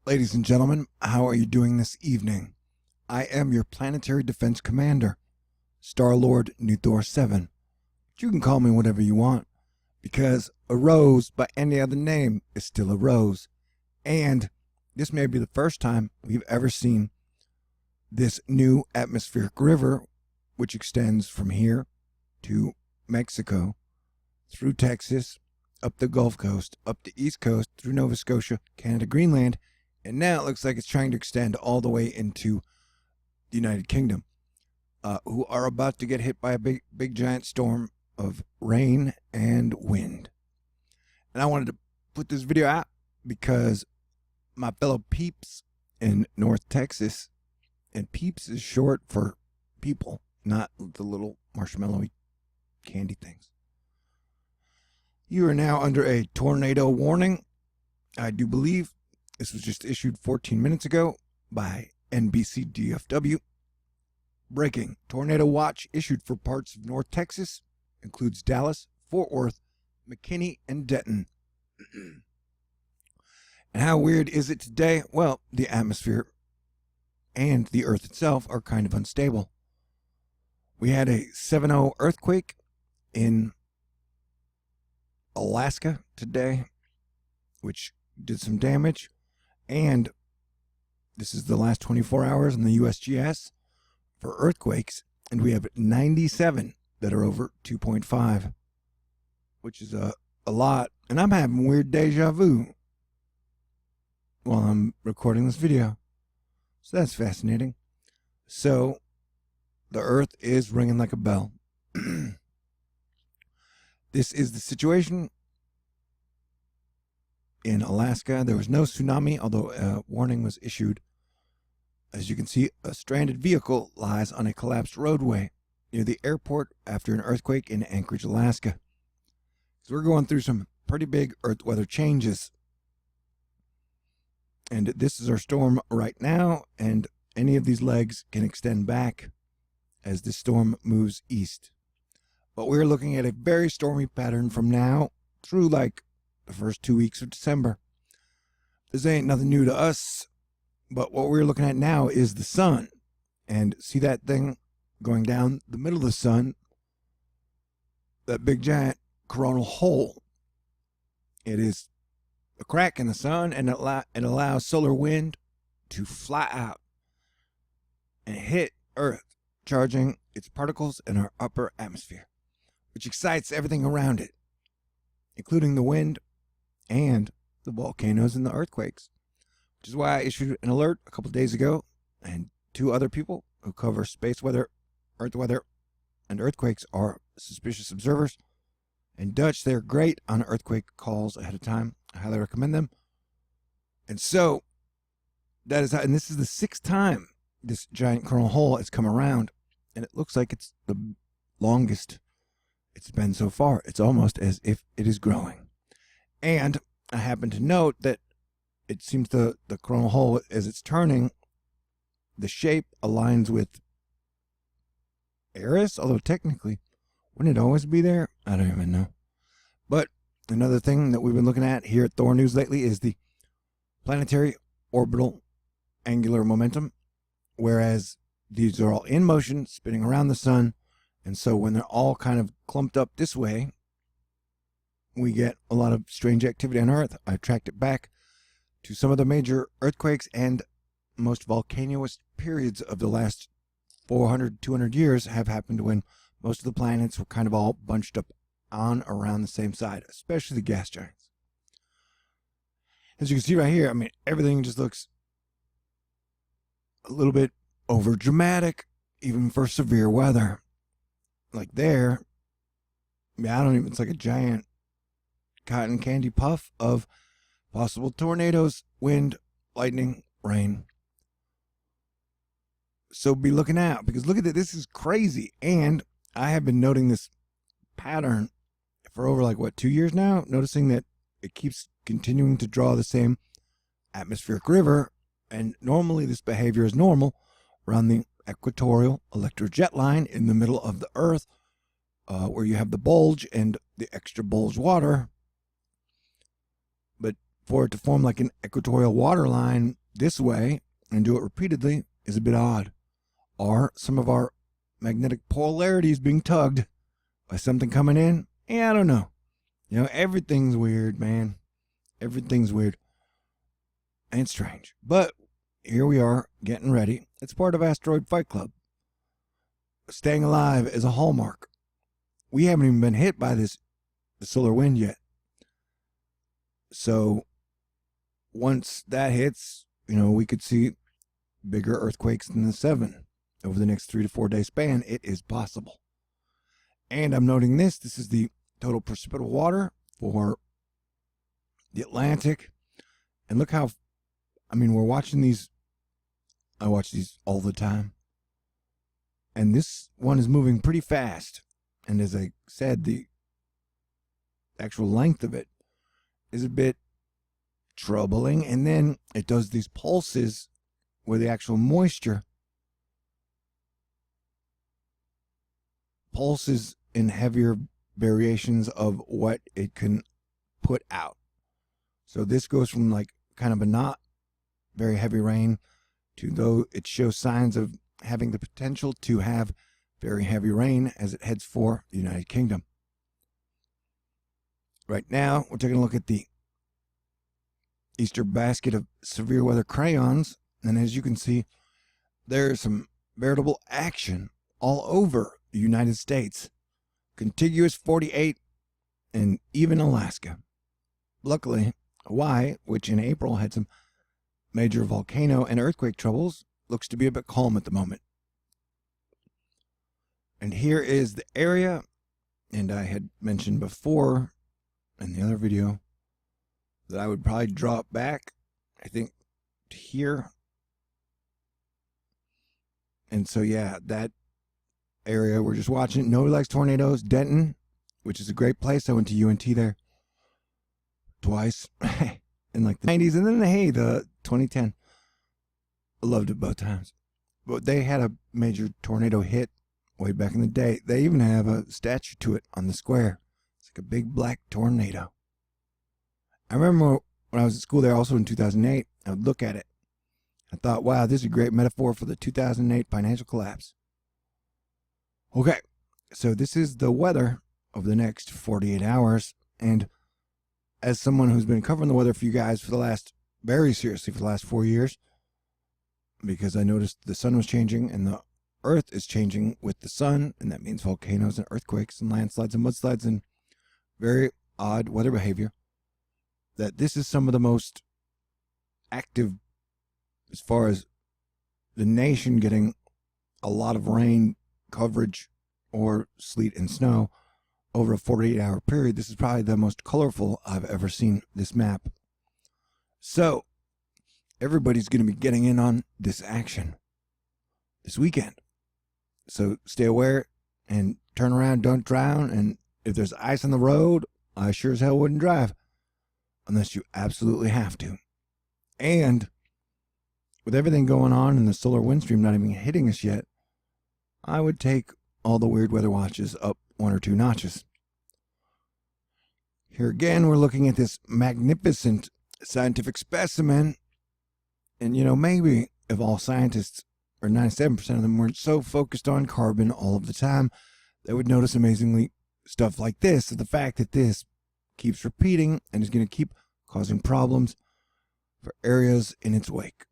Ladies and gentlemen, how are you doing this evening? I am your planetary defense commander, Star-Lord New Thor 7. But you can call me whatever you want, because a rose by any other name is still a rose. And this may be the first time we've ever seen this new atmospheric river, which extends from here to Mexico, through Texas, up the Gulf Coast, up the East Coast, through Nova Scotia, Canada, Greenland, and now it looks like it's trying to extend all the way into the United Kingdom, who are about to get hit by a big giant storm of rain and wind. And I wanted to put this video out because my fellow peeps in North Texas, and peeps is short for people, not the little marshmallowy candy things. You are now under a tornado warning. I do believe this was just issued 14 minutes ago by NBC DFW. Breaking: tornado watch issued for parts of North Texas, includes Dallas, Fort Worth, McKinney, and Denton. And how weird is it today? Well, the atmosphere and the Earth itself are kind of unstable. We had a 7.0 earthquake in Alaska today, which did some damage. And this is the last 24 hours in the USGS for earthquakes, and we have 97 that are over 2.5, which is a lot. And I'm having weird deja vu while I'm recording this video. So that's fascinating. So the Earth is ringing like a bell. This is the situation in Alaska. There was no tsunami, although a warning was issued. As you can see, a stranded vehicle lies on a collapsed roadway near the airport after an earthquake in Anchorage, Alaska. So we're going through some pretty big earth weather changes. And this is our storm right now, and any of these legs can extend back as this storm moves east. But we're looking at a very stormy pattern from now through like the first 2 weeks of December. This ain't nothing new to us, but what we're looking at now is the sun. And see that thing going down the middle of the sun? That big giant coronal hole. It is a crack in the sun, and it allows solar wind to fly out and hit Earth, charging its particles in our upper atmosphere, which excites everything around it, including the wind and the volcanoes and the earthquakes, which is why I issued an alert a couple of days ago, and 2 other people who cover space weather, earth weather, and earthquakes are suspicious observers. And Dutch, they're great on earthquake calls ahead of time. I highly recommend them. And so that is, and this is the 6th time this giant coronal hole has come around, and it looks like it's the longest it's been so far. It's almost as if it is growing. And I happen to note that it seems the coronal hole, as it's turning, the shape aligns with Eris, although technically, wouldn't it always be there? I don't even know. But another thing that we've been looking at here at Thor News lately is the planetary orbital angular momentum, whereas these are all in motion, spinning around the sun. And so when they're all kind of clumped up this way, we get a lot of strange activity on Earth. I tracked it back to some of the major earthquakes and most volcanoous periods of the last 400, 200 years have happened when most of the planets were kind of all bunched up on around the same side, especially the gas giants. As you can see right here, I mean, everything just looks a little bit over dramatic, even for severe weather. Like there, I don't even, it's like a giant cotton candy puff of possible tornadoes, wind, lightning, rain. So be looking out, because look at that, this is crazy. And I have been noting this pattern for over like, what, 2 years now? Noticing that it keeps continuing to draw the same atmospheric river. And normally this behavior is normal around the equatorial electrojet line in the middle of the Earth, where you have the bulge and the extra bulge water. But for it to form like an equatorial water line this way and do it repeatedly is a bit odd. Are some of our magnetic polarities being tugged by something coming in? Yeah, I don't know. You know, everything's weird, man. Everything's weird and strange. But here we are, getting ready. It's part of Asteroid Fight Club. Staying alive is a hallmark. We haven't even been hit by the solar wind yet. So once that hits, you know, we could see bigger earthquakes than the 7 over the next 3 to 4 day span. It is possible. And I'm noting this is the total precipitable water for the Atlantic. And look how, I mean, we're watching these. I watch these all the time. And this one is moving pretty fast. And as I said, the actual length of it is a bit troubling. And then it does these pulses where the actual moisture pulses in heavier variations of what it can put out. So this goes from like kind of a not very heavy rain to, though it shows signs of having the potential to have very heavy rain as it heads for the United Kingdom. Right now, we're taking a look at the Easter basket of severe weather crayons. And as you can see, there's some veritable action all over the United States. Contiguous 48 and even Alaska. Luckily, Hawaii, which in April had some major volcano and earthquake troubles, looks to be a bit calm at the moment. And here is the area, and I had mentioned before in the other video that I would probably drop back, I think, to here. And so, yeah, that area we're just watching. Nobody likes tornadoes. Denton, which is a great place. I went to UNT there twice in like the 90s, and then the 2010. I loved it both times. But they had a major tornado hit way back in the day. They even have a statue to it on the square. It's like a big black tornado. I remember when I was at school there also in 2008, I would look at it. I thought, wow, this is a great metaphor for the 2008 financial collapse. Okay, so this is the weather of the next 48 hours. And as someone who's been covering the weather for you guys for the last, very seriously for the last 4 years, because I noticed the sun was changing and the earth is changing with the sun, and that means volcanoes and earthquakes and landslides and mudslides and very odd weather behavior, that this is some of the most active as far as the nation getting a lot of rain coverage or sleet and snow over a 48-hour period. This is probably the most colorful I've ever seen this map. So everybody's going to be getting in on this action this weekend. So stay aware and turn around, don't drown. And if there's ice on the road, I sure as hell wouldn't drive unless you absolutely have to. And with everything going on and the solar wind stream not even hitting us yet, I would take all the weird weather watches up 1 or 2 notches. Here again, we're looking at this magnificent scientific specimen. And, you know, maybe if all scientists, or 97% of them, weren't so focused on carbon all of the time, they would notice amazingly stuff like this. So the fact that this keeps repeating and is going to keep causing problems for areas in its wake.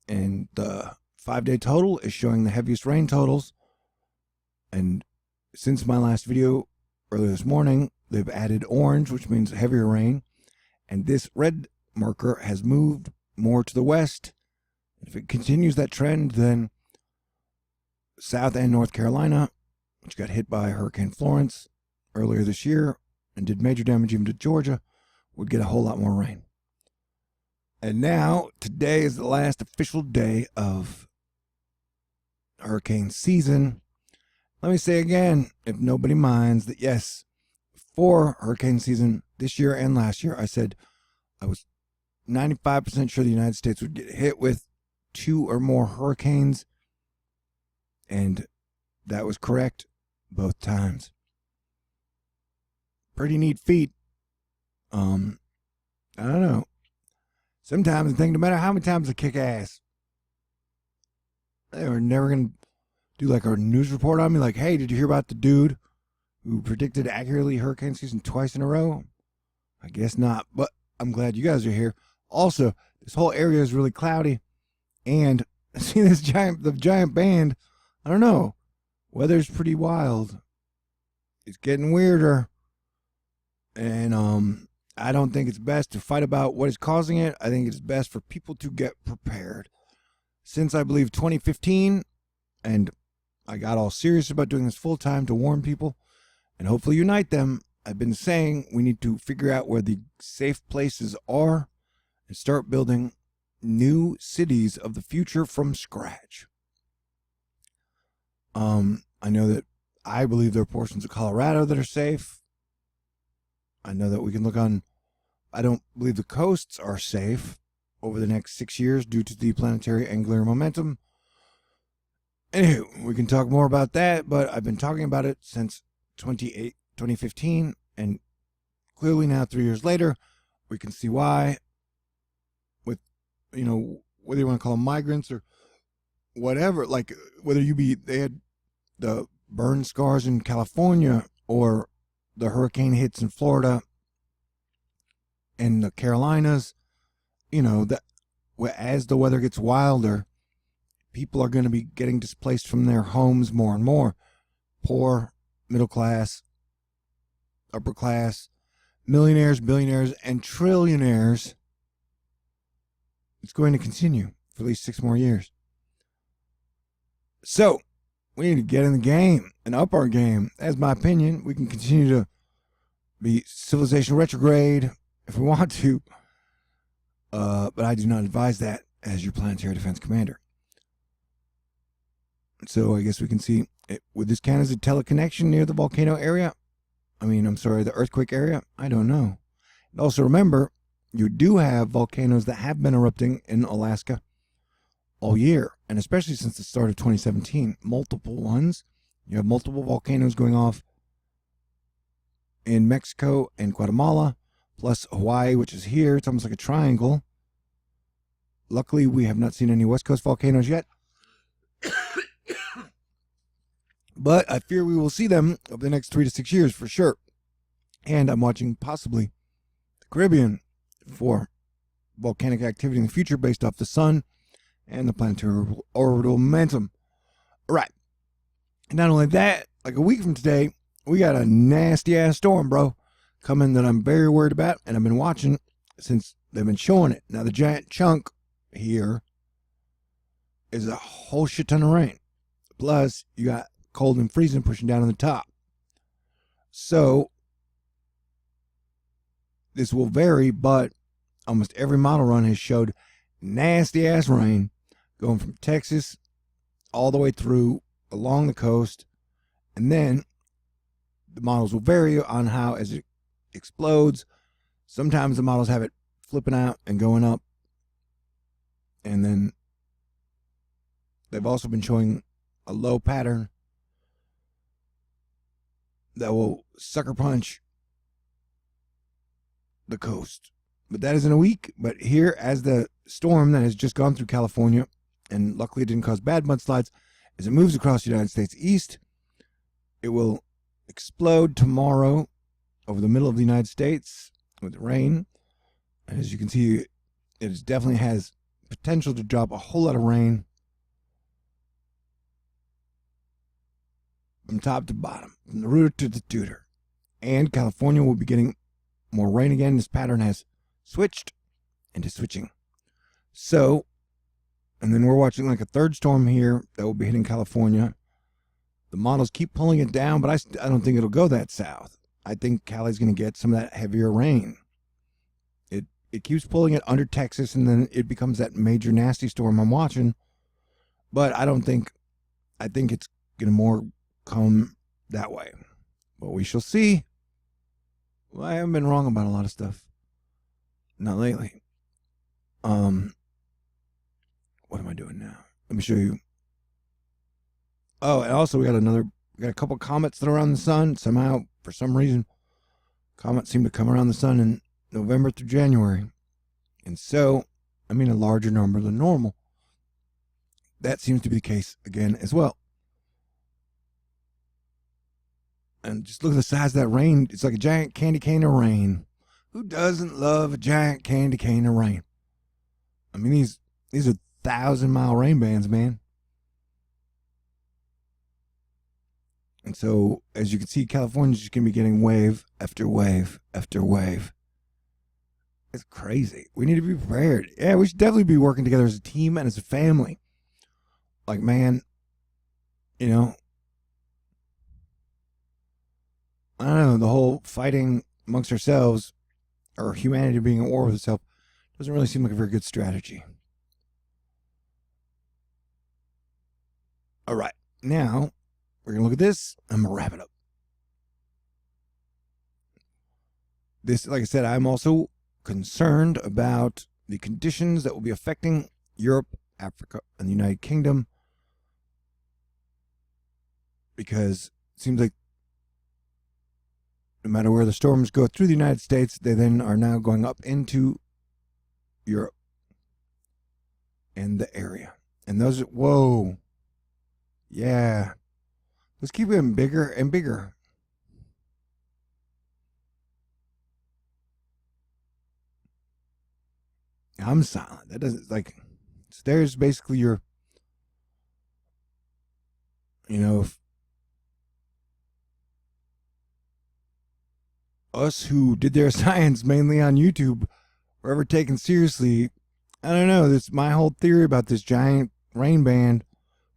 And the 5-day total is showing the heaviest rain totals. And since my last video earlier this morning, they've added orange, which means heavier rain. And this red marker has moved more to the west. If it continues that trend, then South and North Carolina, which got hit by Hurricane Florence earlier this year and did major damage even to Georgia, would get a whole lot more rain. And now, today is the last official day of hurricane season. Let me say again, if nobody minds, that yes, for hurricane season this year and last year, I said I was 95% sure the United States would get hit with 2 or more hurricanes. And that was correct both times. Pretty neat feat. I don't know. Sometimes I think no matter how many times I kick ass, they were never going to do like a news report on me. Like, hey, did you hear about the dude who predicted accurately hurricane season twice in a row? I guess not, but I'm glad you guys are here. Also, this whole area is really cloudy, and see the giant band. I don't know. Weather's pretty wild. It's getting weirder, and I don't think it's best to fight about what is causing it. I think it's best for people to get prepared. Since I believe 2015, and I got all serious about doing this full time to warn people and hopefully unite them, I've been saying we need to figure out where the safe places are and start building new cities of the future from scratch. I know that I believe there are portions of Colorado that are safe. I know that we can look on, I don't believe the coasts are safe over the next 6 years due to the planetary angular momentum. Anywho, we can talk more about that, but I've been talking about it since 2015, and clearly now 3 years later, we can see why. With, whether you want to call them migrants or whatever, like whether they had the burn scars in California or the hurricane hits in Florida and the Carolinas, that as the weather gets wilder, people are going to be getting displaced from their homes more and more. Poor, middle class, upper class, millionaires, billionaires, and trillionaires. It's going to continue for at least 6 more years. So, we need to get in the game and up our game. That's my opinion. We can continue to be civilization retrograde if we want to, but I do not advise that as your planetary defense commander. So I guess we can see, would this count as a teleconnection near the volcano area? The earthquake area? I don't know. And also remember, you do have volcanoes that have been erupting in Alaska all year, and especially since the start of 2017. Multiple ones. You have multiple volcanoes going off in Mexico and Guatemala, plus Hawaii, which is here. It's almost like a triangle. Luckily, we have not seen any West Coast volcanoes yet. But I fear we will see them over the next 3 to 6 years for sure. And I'm watching possibly the Caribbean for volcanic activity in the future based off the sun and the planetary orbital momentum. All right. And not only that, like a week from today, we got a nasty ass storm, bro, coming that I'm very worried about, and I've been watching since they've been showing it. Now the giant chunk here is a whole shit ton of rain. Plus, you got cold and freezing pushing down on the top. So this will vary, but almost every model run has showed nasty ass rain going from Texas all the way through along the coast, and then the models will vary on how as it explodes. Sometimes the models have it flipping out and going up, and then they've also been showing a low pattern that will sucker punch the coast. But that is in a week. But here, as the storm that has just gone through California, and luckily it didn't cause bad mudslides, as it moves across the United States east, it will explode tomorrow over the middle of the United States with rain. As you can see, it definitely has potential to drop a whole lot of rain from top to bottom, from the rooter to the tutor. And California will be getting more rain again. This pattern has switched into switching. So, and then we're watching like a third storm here that will be hitting California. The models keep pulling it down, but I don't think it'll go that south. I think Cali's going to get some of that heavier rain. It keeps pulling it under Texas, and then it becomes that major nasty storm I'm watching. But I think it's going to more come that way. But we shall see. Well, I haven't been wrong about a lot of stuff. Not lately. What am I doing now? Let me show you. Oh, and also we got a couple comets that are around the sun. Somehow, for some reason, comets seem to come around the sun in November through January. And so, I mean, a larger number than normal. That seems to be the case again as well. And just look at the size of that rain. It's like a giant candy cane of rain. Who doesn't love a giant candy cane of rain? I mean, these are 1,000-mile rain bands, man. And so, as you can see, California's just going to be getting wave after wave after wave. It's crazy. We need to be prepared. Yeah, we should definitely be working together as a team and as a family. Like, man, you know, I don't know, the whole fighting amongst ourselves or humanity being at war with itself doesn't really seem like a very good strategy. All right, now we're going to look at this. I'm going to wrap it up. This, like I said, I'm also concerned about the conditions that will be affecting Europe, Africa, and the United Kingdom, because it seems like no matter where the storms go through the United States, they then are now going up into Europe and the area. And those, whoa, yeah, let's keep getting bigger and bigger. I'm silent. That doesn't, like, so there's basically your, you know, if us who did their science mainly on YouTube were ever taken seriously. I don't know. That's my whole theory about this giant rain band,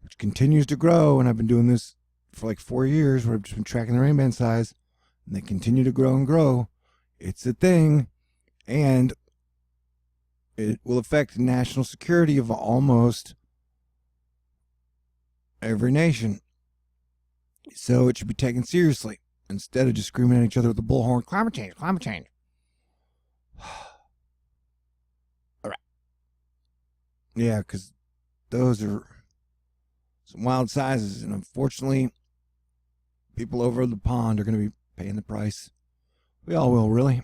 which continues to grow. And I've been doing this for like 4 years where I've just been tracking the rain band size, and they continue to grow and grow. It's a thing. And it will affect national security of almost every nation. So it should be taken seriously instead of just screaming at each other with the bullhorn. Climate change, climate change. All right. Yeah, because those are some wild sizes. And unfortunately, people over the pond are going to be paying the price. We all will, really.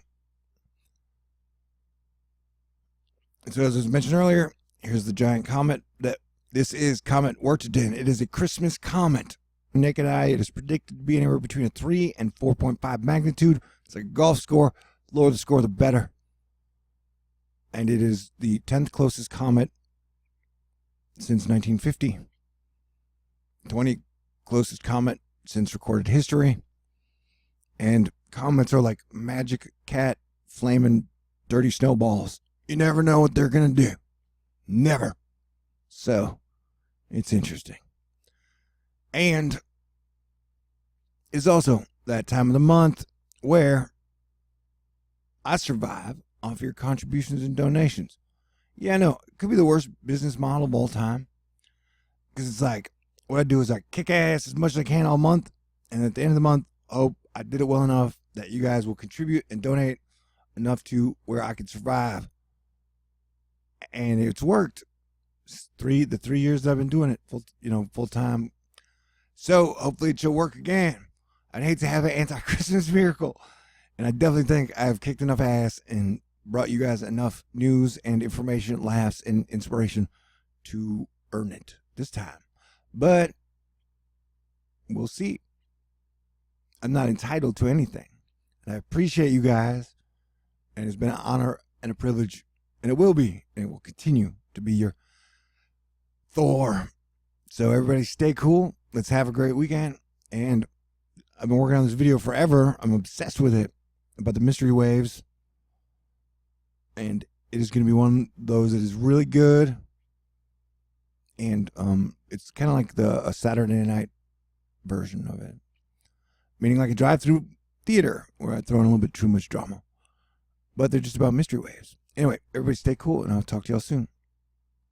So as I was mentioned earlier, here's the giant comet. This is Comet Wurtiden. It is a Christmas comet. Naked eye, it is predicted to be anywhere between a 3 and 4.5 magnitude. It's like a golf score. The lower the score, the better. And it is the 10th closest comet since 1950. 20 closest comet since recorded history. And comets are like magic cat flaming dirty snowballs. You never know what they're going to do. Never. So, it's interesting. And it's also that time of the month where I survive off your contributions and donations. Yeah, no, it could be the worst business model of all time. Because it's like, what I do is I kick ass as much as I can all month. And at the end of the month, oh, I did it well enough that you guys will contribute and donate enough to where I can survive. And it's worked. The 3 years that I've been doing it full time. So hopefully it shall work again. I'd hate to have an anti-Christmas miracle. And I definitely think I've kicked enough ass and brought you guys enough news and information, laughs, and inspiration to earn it this time. But we'll see. I'm not entitled to anything. And I appreciate you guys. And it's been an honor and a privilege. And it will be. And it will continue to be your Thor. So everybody stay cool. Let's have a great weekend. And I've been working on this video forever. I'm obsessed with it, about the mystery waves. And it is going to be one of those that is really good. And it's kind of like a Saturday night version of it. Meaning like a drive-through theater where I throw in a little bit too much drama. But they're just about mystery waves. Anyway, everybody stay cool, and I'll talk to y'all soon.